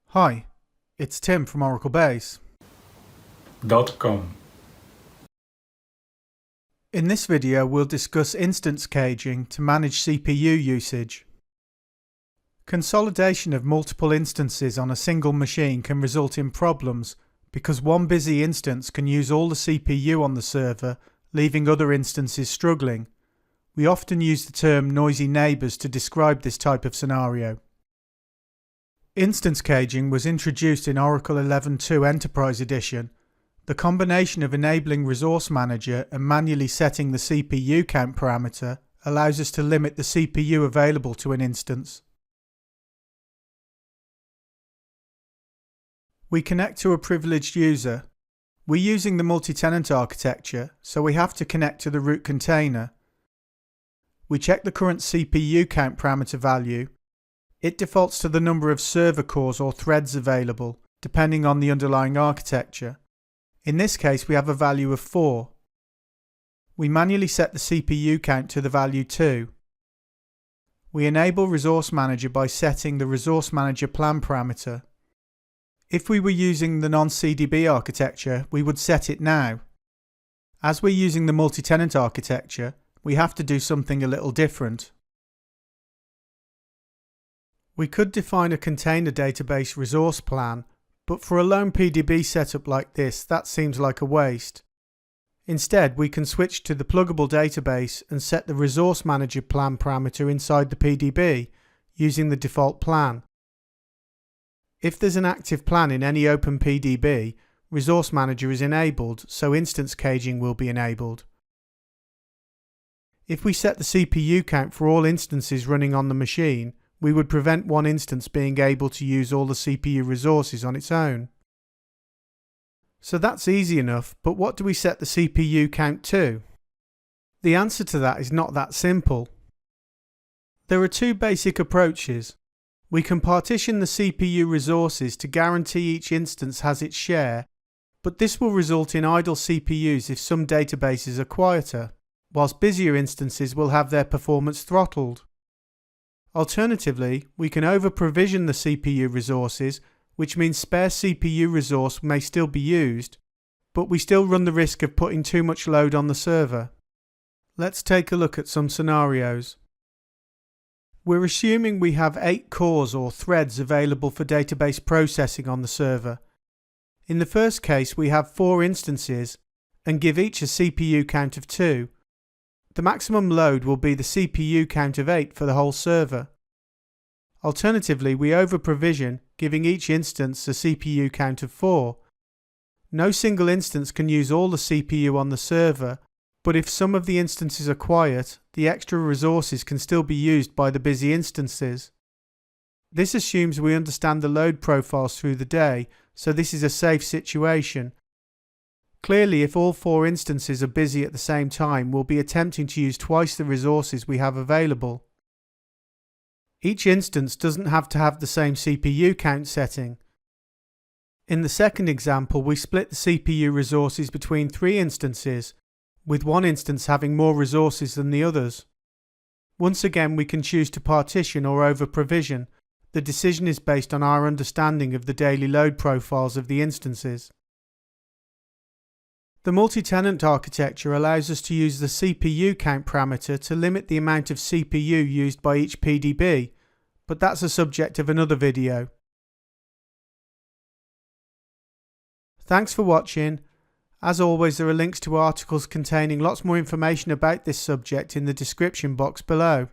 Hi, it's Tim from ORACLE-BASE.com. In this video we'll discuss instance caging to manage CPU usage. Consolidation of multiple instances on a single machine can result in problems because one busy instance can use all the CPU on the server, leaving other instances struggling. We often use the term noisy neighbours to describe this type of scenario. Instance caging was introduced in Oracle 11.2 Enterprise Edition. The combination of enabling Resource Manager and manually setting the CPU count parameter allows us to limit the CPU available to an instance. We connect to a privileged user. We're using the multi-tenant architecture, so we have to connect to the root container. We check the current CPU count parameter value. It defaults to the number of server cores or threads available, depending on the underlying architecture. In this case, we have a value of 4. We manually set the CPU count to the value 2. We enable Resource Manager by setting the Resource Manager plan parameter. If we were using the non-CDB architecture, we would set it now. As we're using the multi-tenant architecture, we have to do something a little different. We could define a container database resource plan, but for a lone PDB setup like this, that seems like a waste. Instead, we can switch to the pluggable database and set the Resource Manager plan parameter inside the PDB using the default plan. If there's an active plan in any open PDB, Resource Manager is enabled, so instance caging will be enabled. If we set the CPU count for all instances running on the machine, we would prevent one instance being able to use all the CPU resources on its own. So that's easy enough, but what do we set the CPU count to? The answer to that is not that simple. There are two basic approaches. We can partition the CPU resources to guarantee each instance has its share, but this will result in idle CPUs if some databases are quieter, whilst busier instances will have their performance throttled. Alternatively, we can over-provision the CPU resources, which means spare CPU resource may still be used, but we still run the risk of putting too much load on the server. Let's take a look at some scenarios. We're assuming we have 8 cores or threads available for database processing on the server. In the first case, we have 4 instances and give each a CPU count of 2. The maximum load will be the CPU count of 8 for the whole server. Alternatively, we over-provision, giving each instance a CPU count of 4. No single instance can use all the CPU on the server, but if some of the instances are quiet, the extra resources can still be used by the busy instances. This assumes we understand the load profiles through the day, so this is a safe situation. Clearly, if all 4 instances are busy at the same time, we'll be attempting to use twice the resources we have available. Each instance doesn't have to have the same CPU count setting. In the second example, we split the CPU resources between 3 instances, with one instance having more resources than the others. Once again, we can choose to partition or over-provision. The decision is based on our understanding of the daily load profiles of the instances. The multi-tenant architecture allows us to use the CPU count parameter to limit the amount of CPU used by each PDB, but that's a subject of another video. Thanks for watching. As always, there are links to articles containing lots more information about this subject in the description box below.